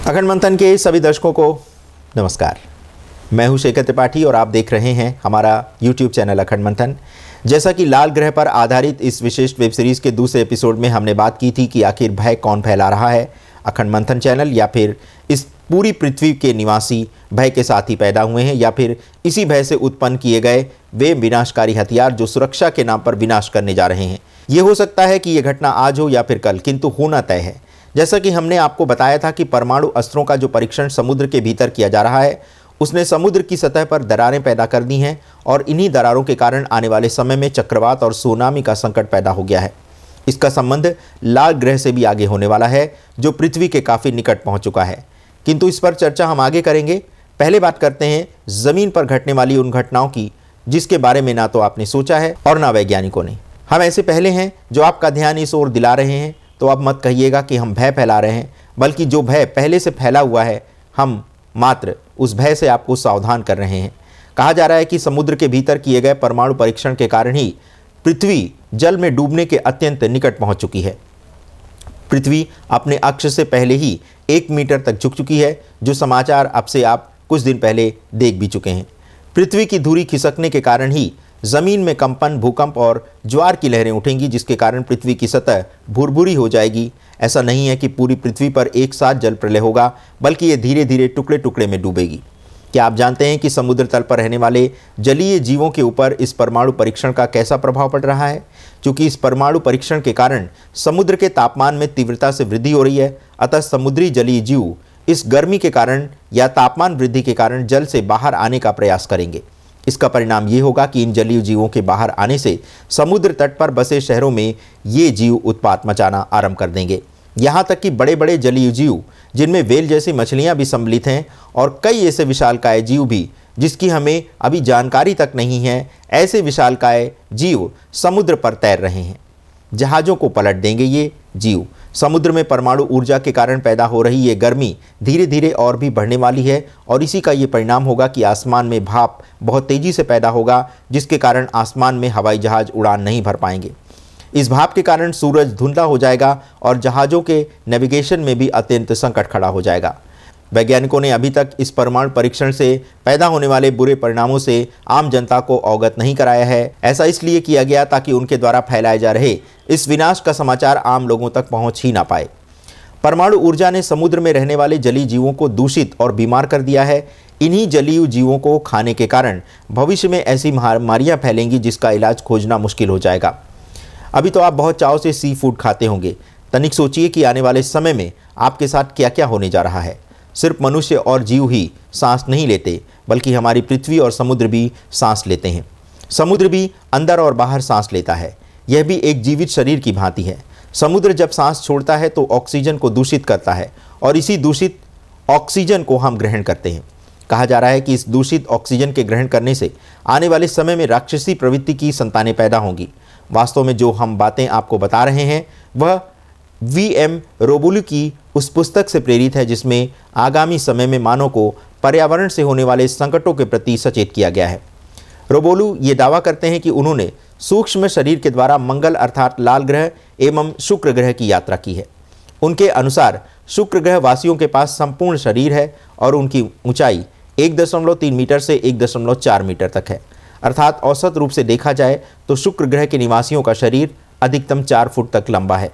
अखंड मंथन के सभी दर्शकों को नमस्कार। मैं हूं शेखर त्रिपाठी और आप देख रहे हैं हमारा YouTube चैनल अखंड मंथन। जैसा कि लाल ग्रह पर आधारित इस विशेष वेब सीरीज के दूसरे एपिसोड में हमने बात की थी कि आखिर भय कौन फैला रहा है, अखंड मंथन चैनल या फिर इस पूरी पृथ्वी के निवासी भय के साथ ही पैदा हुए हैं, या फिर इसी भय से उत्पन्न किए गए वे विनाशकारी हथियार जो सुरक्षा के नाम पर विनाश करने जा रहे हैं। ये हो सकता है कि यह घटना आज हो या फिर कल, किंतु होना तय है। जैसा कि हमने आपको बताया था कि परमाणु अस्त्रों का जो परीक्षण समुद्र के भीतर किया जा रहा है, उसने समुद्र की सतह पर दरारें पैदा कर दी हैं और इन्हीं दरारों के कारण आने वाले समय में चक्रवात और सुनामी का संकट पैदा हो गया है। इसका संबंध लाल ग्रह से भी आगे होने वाला है, जो पृथ्वी के काफ़ी निकट पहुंच चुका है, किंतु इस पर चर्चा हम आगे करेंगे। पहले बात करते हैं ज़मीन पर घटने वाली उन घटनाओं की जिसके बारे में ना तो आपने सोचा है और ना वैज्ञानिकों ने। हम ऐसे पहले हैं जो आपका ध्यान इस ओर दिला रहे हैं, तो अब मत कहिएगा कि हम भय फैला रहे हैं, बल्कि जो भय पहले से फैला हुआ है हम मात्र उस भय से आपको सावधान कर रहे हैं। कहा जा रहा है कि समुद्र के भीतर किए गए परमाणु परीक्षण के कारण ही पृथ्वी जल में डूबने के अत्यंत निकट पहुंच चुकी है। पृथ्वी अपने अक्ष से पहले ही 1 मीटर तक झुक चुकी है, जो समाचार अब से आप कुछ दिन पहले देख भी चुके हैं। पृथ्वी की धुरी खिसकने के कारण ही जमीन में कंपन, भूकंप और ज्वार की लहरें उठेंगी, जिसके कारण पृथ्वी की सतह भुरभुरी हो जाएगी। ऐसा नहीं है कि पूरी पृथ्वी पर एक साथ जल प्रलय होगा, बल्कि ये धीरे धीरे टुकड़े टुकड़े में डूबेगी। क्या आप जानते हैं कि समुद्र तल पर रहने वाले जलीय जीवों के ऊपर इस परमाणु परीक्षण का कैसा प्रभाव पड़ रहा है? क्योंकि इस परमाणु परीक्षण के कारण समुद्र के तापमान में तीव्रता से वृद्धि हो रही है, अतः समुद्री जलीय जीव इस गर्मी के कारण या तापमान वृद्धि के कारण जल से बाहर आने का प्रयास करेंगे। इसका परिणाम ये होगा कि इन जलीय जीवों के बाहर आने से समुद्र तट पर बसे शहरों में ये जीव उत्पात मचाना आरंभ कर देंगे। यहाँ तक कि बड़े बड़े जलीय जीव, जिनमें व्हेल जैसी मछलियाँ भी सम्मिलित हैं, और कई ऐसे विशालकाय जीव भी जिसकी हमें अभी जानकारी तक नहीं है, ऐसे विशालकाय जीव समुद्र पर तैर रहे हैं। जहाज़ों को पलट देंगे ये जीव। समुद्र में परमाणु ऊर्जा के कारण पैदा हो रही ये गर्मी धीरे धीरे और भी बढ़ने वाली है, और इसी का ये परिणाम होगा कि आसमान में भाप बहुत तेज़ी से पैदा होगा, जिसके कारण आसमान में हवाई जहाज़ उड़ान नहीं भर पाएंगे। इस भाप के कारण सूरज धुंधला हो जाएगा और जहाज़ों के नेविगेशन में भी अत्यंत संकट खड़ा हो जाएगा। वैज्ञानिकों ने अभी तक इस परमाणु परीक्षण से पैदा होने वाले बुरे परिणामों से आम जनता को अवगत नहीं कराया है। ऐसा इसलिए किया गया ताकि उनके द्वारा फैलाए जा रहे इस विनाश का समाचार आम लोगों तक पहुंच ही ना पाए। परमाणु ऊर्जा ने समुद्र में रहने वाले जलीय जीवों को दूषित और बीमार कर दिया है। इन्हीं जलीय जीवों को खाने के कारण भविष्य में ऐसी महामारियां फैलेंगी जिसका इलाज खोजना मुश्किल हो जाएगा। अभी तो आप बहुत चाव से सी फूड खाते होंगे। तनिक सोचिए कि आने वाले समय में आपके साथ क्या क्या होने जा रहा है। सिर्फ मनुष्य और जीव ही सांस नहीं लेते, बल्कि हमारी पृथ्वी और समुद्र भी सांस लेते हैं। समुद्र भी अंदर और बाहर सांस लेता है। यह भी एक जीवित शरीर की भांति है। समुद्र जब सांस छोड़ता है तो ऑक्सीजन को दूषित करता है, और इसी दूषित ऑक्सीजन को हम ग्रहण करते हैं। कहा जा रहा है कि इस दूषित ऑक्सीजन के ग्रहण करने से आने वाले समय में राक्षसी प्रवृत्ति की संतानें पैदा होंगी। वास्तव में जो हम बातें आपको बता रहे हैं वह वी.एम. रोबोलू की उस पुस्तक से प्रेरित है, जिसमें आगामी समय में मानव को पर्यावरण से होने वाले संकटों के प्रति सचेत किया गया है। रोबोलू ये दावा करते हैं कि उन्होंने सूक्ष्म शरीर के द्वारा मंगल अर्थात लाल ग्रह एवं शुक्र ग्रह की यात्रा की है। उनके अनुसार शुक्र ग्रह वासियों के पास संपूर्ण शरीर है और उनकी ऊंचाई 1.3 मीटर से 1.4 मीटर तक है। अर्थात औसत रूप से देखा जाए तो शुक्र ग्रह के निवासियों का शरीर अधिकतम 4 फुट तक लंबा है।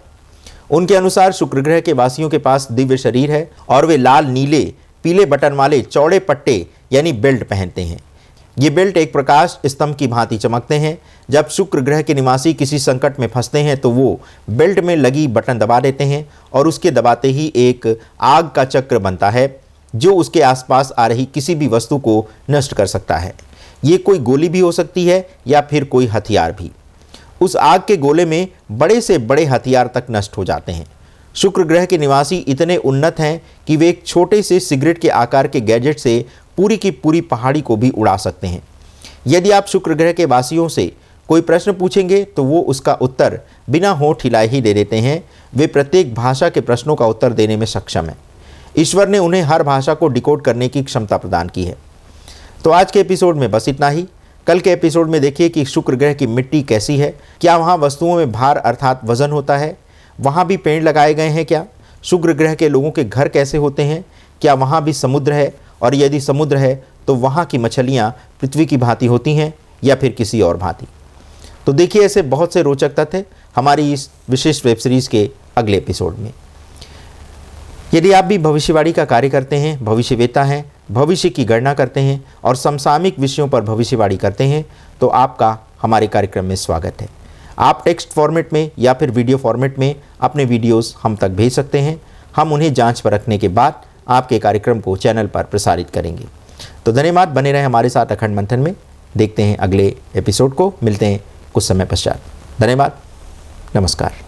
उनके अनुसार शुक्र ग्रह के वासियों के पास दिव्य शरीर है और वे लाल, नीले, पीले बटन वाले चौड़े पट्टे यानी बेल्ट पहनते हैं। ये बेल्ट एक प्रकाश स्तंभ की भांति चमकते हैं। जब शुक्र ग्रह के निवासी किसी संकट में फंसते हैं तो वो बेल्ट में लगी बटन दबा देते हैं, और उसके दबाते ही एक आग का चक्र बनता है जो उसके आसपास आ रही किसी भी वस्तु को नष्ट कर सकता है। ये कोई गोली भी हो सकती है या फिर कोई हथियार भी। उस आग के गोले में बड़े से बड़े हथियार तक नष्ट हो जाते हैं। शुक्र ग्रह के निवासी इतने उन्नत हैं कि वे एक छोटे से सिगरेट के आकार के गैजेट से पूरी की पूरी पहाड़ी को भी उड़ा सकते हैं। यदि आप शुक्र ग्रह के वासियों से कोई प्रश्न पूछेंगे तो वो उसका उत्तर बिना होंठ हिलाए ही दे देते हैं। वे प्रत्येक भाषा के प्रश्नों का उत्तर देने में सक्षम हैं। ईश्वर ने उन्हें हर भाषा को डिकोड करने की क्षमता प्रदान की है। तो आज के एपिसोड में बस इतना ही। कल के एपिसोड में देखिए कि शुक्र ग्रह की मिट्टी कैसी है, क्या वहाँ वस्तुओं में भार अर्थात वजन होता है, वहाँ भी पेड़ लगाए गए हैं क्या, शुक्र ग्रह के लोगों के घर कैसे होते हैं, क्या वहाँ भी समुद्र है, और यदि समुद्र है तो वहाँ की मछलियाँ पृथ्वी की भांति होती हैं या फिर किसी और भांति। तो देखिए ऐसे बहुत से रोचक तथ्य हमारी इस विशेष वेब सीरीज़ के अगले एपिसोड में। यदि आप भी भविष्यवाणी का कार्य करते हैं, भविष्यवेता हैं, भविष्य की गणना करते हैं और समसामयिक विषयों पर भविष्यवाणी करते हैं, तो आपका हमारे कार्यक्रम में स्वागत है। आप टेक्स्ट फॉर्मेट में या फिर वीडियो फॉर्मेट में अपने वीडियोस हम तक भेज सकते हैं। हम उन्हें जांच परखने के बाद आपके कार्यक्रम को चैनल पर प्रसारित करेंगे। तो धन्यवाद, बने रहें हमारे साथ अखंड मंथन में। देखते हैं अगले एपिसोड को, मिलते हैं कुछ समय पश्चात। धन्यवाद, नमस्कार।